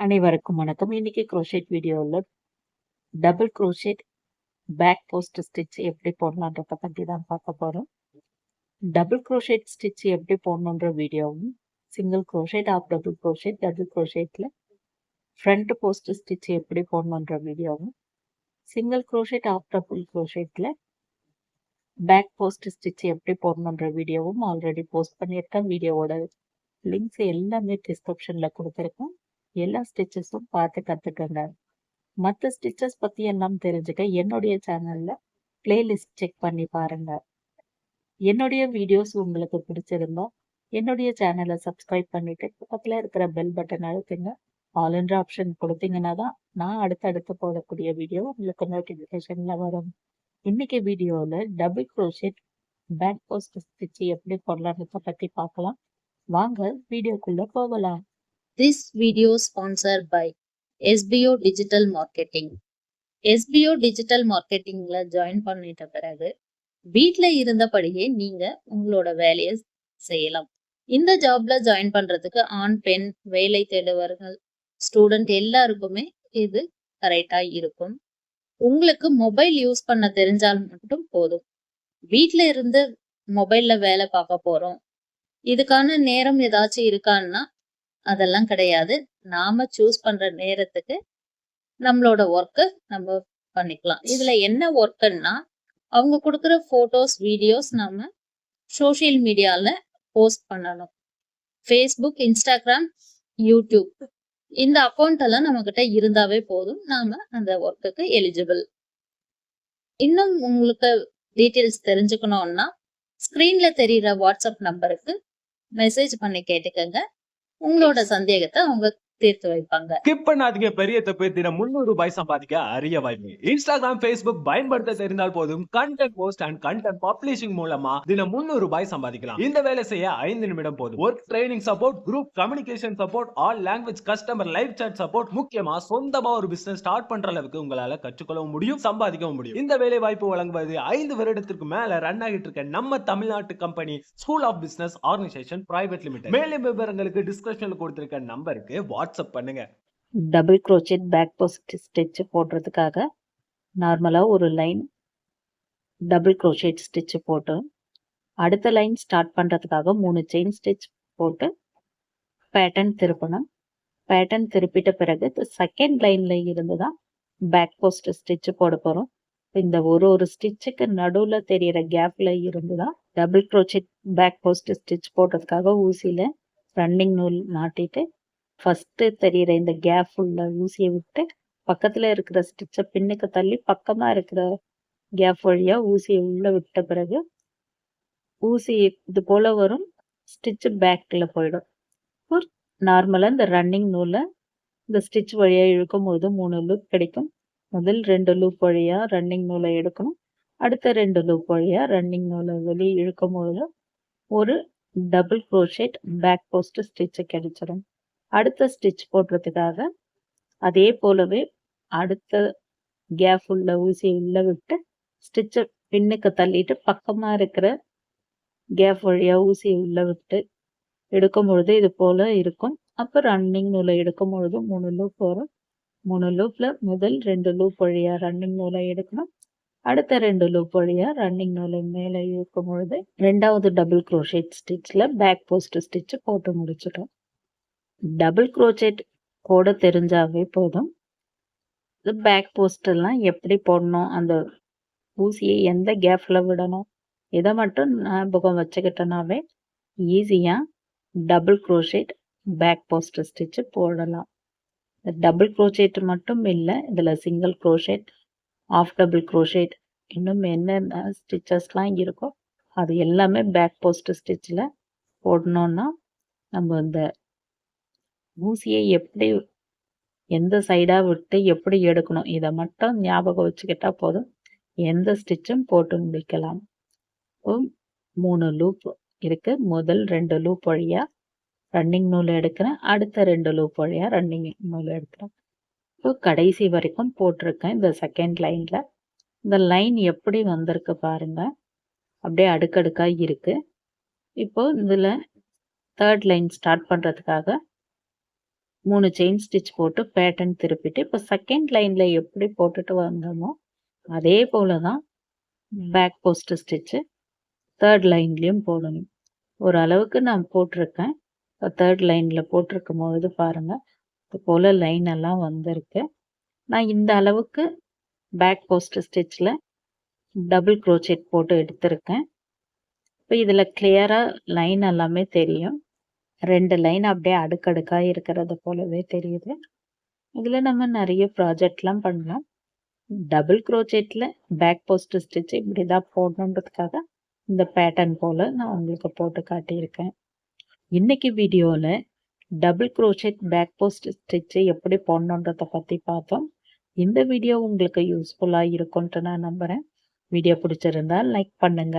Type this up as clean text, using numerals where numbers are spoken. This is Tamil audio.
அனைவருக்கும் வணக்கம். இன்னைக்கு crochet வீடியோவில் double crochet back post stitch எப்படி போடலான்றத பற்றி தான் பார்க்க போகிறோம். டபுள் crochet ஸ்டிச் எப்படி போடணுன்ற வீடியோவும், single crochet of double crochet double crochetல ஃப்ரண்ட் போஸ்ட் ஸ்டிச் எப்படி போடணுன்ற வீடியோவும், சிங்கிள் crochet ஆஃப் டபுள் crochetல பேக் போஸ்ட் ஸ்டிச் எப்படி போடணுன்ற வீடியோவும் ஆல்ரெடி போஸ்ட் பண்ணியிருக்கேன். வீடியோவோட லிங்க்ஸ் எல்லாமே டிஸ்கிரிப்ஷனில் கொடுத்துருக்கேன். எல்லா ஸ்டிச்சஸும் பார்த்து கற்றுக்கங்க. மற்ற ஸ்டிச்சஸ் பற்றி எல்லாம் தெரிஞ்சுக்க என்னுடைய சேனலில் பிளேலிஸ்ட் செக் பண்ணி பாருங்க. என்னுடைய வீடியோஸ் உங்களுக்கு பிடிச்சிருந்தா என்னுடைய சேனலை சப்ஸ்கிரைப் பண்ணிட்டு பக்கத்தில் இருக்கிற பெல் பட்டன் அழுத்துங்க. ஆல் என்ற ஆப்ஷன் கொடுத்தீங்கன்னா தான் நான் அடுத்தடுத்து போடக்கூடிய வீடியோ உங்களுக்கு நோட்டிஃபிகேஷனில் வரும். இன்னைக்கு வீடியோவில் double crochet back post stitch எப்படி போடலான்றத பற்றி பார்க்கலாம். வாங்க வீடியோக்குள்ளே போகலாம். This video sponsored by SBO Digital Marketing. SBO Digital Marketingல ஜாயின் பண்ணிட்ட பிறகு வீட்ல இருந்தபடியே நீங்க உங்களோட வேலையை செய்யலாம். இந்த ஜாப்ல ஜாயின் பண்றதுக்கு ஆண் பெண் வேலை தேடுவர்கள் ஸ்டூடெண்ட் எல்லாருக்குமே இது கரெக்டா இருக்கும். உங்களுக்கு மொபைல் யூஸ் பண்ண தெரிஞ்சால் மட்டும் போதும். வீட்ல இருந்து மொபைல்ல வேலை பார்க்க போறோம், இதுக்கான நேரம் ஏதாச்சும் இருக்கான்னா அதெல்லாம் கிடையாது. நாம சூஸ் பண்ற நேரத்துக்கு நம்மளோட ஒர்க்கை நம்ம பண்ணிக்கலாம். இதுல என்ன ஒர்க்குன்னா, அவங்க கொடுக்குற போட்டோஸ் வீடியோஸ் நம்ம சோசியல் மீடியால போஸ்ட் பண்ணணும். ஃபேஸ்புக், இன்ஸ்டாகிராம், யூடியூப் இந்த அக்கௌண்ட் எல்லாம் நம்ம கிட்ட இருந்தாவே போதும், நாம அந்த ஒர்க்குக்கு எலிஜிபிள். இன்னும் உங்களுக்கு டீட்டெயில்ஸ் தெரிஞ்சுக்கணும்னா ஸ்கிரீன்ல தெரியுற வாட்ஸ்அப் நம்பருக்கு மெசேஜ் பண்ணி கேட்டுக்கங்க. உங்களோட சந்தேகத்தை அவங்க தீர்த்து வைப்பாங்க. ஸ்கிப் பண்ணாதீங்க. பெரிய தப்பு. தினம் 300 ரூபாய் சம்பாதிக்க அரிய வாய்ப்பு. இன்ஸ்டாகிராம், ஃபேஸ்புக் பயன்படுத்த தெரிந்தால் போதும், content post and content publishing மூலமா தினம் 300 ரூபாய் சம்பாதிக்கலாம். இந்த வேலை செய்ய 5 நிமிடம் போதும். Work training support, group communication support, all language customer live chat support, முக்கியமா சொந்தமா ஒரு பிசினஸ் ஸ்டார்ட் பண்ற அளவுக்கு உங்களால கற்றுக்கொள்ளவும் முடியும், சம்பாதிக்கவும் முடியும். இந்த வேலை வாய்ப்பு வழங்குவது 5 வருடத்திற்கு மேல ரன் ஆகிட்டு இருக்க நம்ம தமிழ்நாட்டு company school of business organization private limited. மேலும் விவரங்களுக்கு டிஸ்கிரிப்ஷன்ல கொடுத்திருக்க நம்பருக்கு வாட்ஸ்அப் பண்ணுங்க. Double crochet back post stitch போடுறதுக்காக நார்மலாக ஒரு லைன் டபுள் crochet ஸ்டிச் போட்டு அடுத்த லைன் ஸ்டார்ட் பண்ணுறதுக்காக 3 செயின் ஸ்டிச் போட்டு பேட்டர்ன் திருப்பணும். பேட்டர்ன் திருப்பிட்ட பிறகு செகண்ட் லைனில் இருந்து தான் பேக் போஸ்ட் ஸ்டிச் போட போகிறோம். இந்த ஒரு ஸ்டிச்சுக்கு நடுவில் தெரிகிற கேப்பில் இருந்து தான் double crochet back post stitch போடுறதுக்காக ஊசியில் ரன்னிங் நூல் நாட்டிட்டு ஃபஸ்ட்டு தெரிகிற இந்த கேப் உள்ள ஊசியை விட்டு பக்கத்தில் இருக்கிற ஸ்டிச்சை பின்னுக்கு தள்ளி பக்கமாக இருக்கிற கேப் வழியாக ஊசியை உள்ளே விட்ட பிறகு ஊசி இது போல் வரும். ஸ்டிச்சு பேக்கில் போயிடும். ஒரு நார்மலாக இந்த ரன்னிங் நூலை இந்த ஸ்டிச் வழியாக இழுக்கும் போது 3 லூப் கிடைக்கும். முதல் 2 லூப் வழியாக ரன்னிங் நூலை எடுக்கணும். அடுத்த 2 லூப் வழியாக ரன்னிங் நூலை வெளியே இழுக்கும் போது ஒரு double crochet back post stitch கிடைச்சிடும். அடுத்த ஸ்டிச் போடுறதுக்காக அதே போலவே அடுத்த கேப் உள்ள ஊசியை உள்ள விட்டு ஸ்டிச்சை பின்னுக்கு தள்ளிட்டு பக்கமாக இருக்கிற கேப் வழியாக ஊசியை உள்ள விட்டு எடுக்கும் பொழுது இது போல் இருக்கும். அப்போ ரன்னிங் நூலை எடுக்கும் பொழுது 3 லூப் வரும். 3 லூப்பில் முதல் 2 லூப் வழியாக ரன்னிங் நூலை எடுக்கணும். அடுத்த 2 லூப் வழியாக ரன்னிங் நூலை மேலே இழுக்கும் பொழுது ரெண்டாவது டபுள் crochet ஸ்டிச்சில் பேக் போஸ்ட் ஸ்டிச்சு போட்டு முடிச்சிட்டோம். டபுள் crochet போட தெரிஞ்சாவே போதும். இது பேக் போஸ்டெல்லாம் எப்படி போடணும், அந்த ஊசியை எந்த கேப்பில் விடணும், இதை மட்டும் ஞாபகம் வச்சுக்கிட்டனாவே ஈஸியாக double crochet back post stitch போடலாம். டபுள் crochet மட்டும் இல்லை, இதில் single crochet, of double crochet, இன்னும் என்னென்ன ஸ்டிச்சஸ்லாம் இருக்கோ அது எல்லாமே பேக் போஸ்ட் ஸ்டிச்சில் போடணுன்னா நம்ம இந்த ஊசியை எப்படி எந்த சைடாக விட்டு எப்படி எடுக்கணும் இதை மட்டும் ஞாபகம் வச்சுக்கிட்டா போதும், எந்த ஸ்டிச்சும் போட்டு முடிக்கலாம். 3 லூப் இருக்குது. முதல் 2 லூப் வழியாக ரன்னிங் நூல் எடுக்கிறேன். அடுத்த 2 லூப் வழியாக ரன்னிங் நூல் எடுக்கிறேன். இப்போ கடைசி வரைக்கும் போட்டிருக்கேன். இந்த செகண்ட் லைனில் இந்த லைன் எப்படி வந்திருக்கு பாருங்கள், அப்படியே அடுக்கடுக்காக இருக்குது. இப்போ இதில் தேர்ட் லைன் ஸ்டார்ட் பண்ணுறதுக்காக 3 செயின் ஸ்டிச் போட்டு பேட்டர்ன் திருப்பிட்டு இப்போ செகண்ட் லைன்ல எப்படி போட்டுட்டு வந்தோமோ அதே போல தான் பேக் போஸ்ட் ஸ்டிச்சு தேர்ட் லைன்லயும் போடணும். ஒரு அளவுக்கு நான் போட்டிருக்கேன். இப்போ தேர்ட் லைன்ல போட்டிருக்கும் பொழுது பாருங்க இது போல லைன் எல்லாம் வந்திருக்கு. நான் இந்த அளவுக்கு பேக் போஸ்ட் ஸ்டிச்ல டபுள் க்ரோச்செட் போட்டு எடுத்திருக்கேன். இப்போ இதுல கிளியரா லைன் எல்லாமே தெரியும். 2 லைன் அப்படியே அடுக்கடுக்கா இருக்கிறது போலவே தெரியுது. இதுல நம்ம நிறைய ப்ராஜெக்ட்லாம் பண்ணலாம். டபுள் க்ரோச்செட்ல பேக் போஸ்ட் ஸ்டிச் இப்படிதான் போடணுன்றதுக்காக இந்த பேட்டர்ன் போல நான் உங்களுக்கு போட்டு காட்டியிருக்கேன். இன்னைக்கு வீடியோல double crochet back post stitch எப்படி போடணுன்றத பத்தி பார்த்தோம். இந்த வீடியோ உங்களுக்கு யூஸ்ஃபுல்லா இருக்கும்னு நான் நம்புறேன். வீடியோ பிடிச்சிருந்தா லைக் பண்ணுங்க,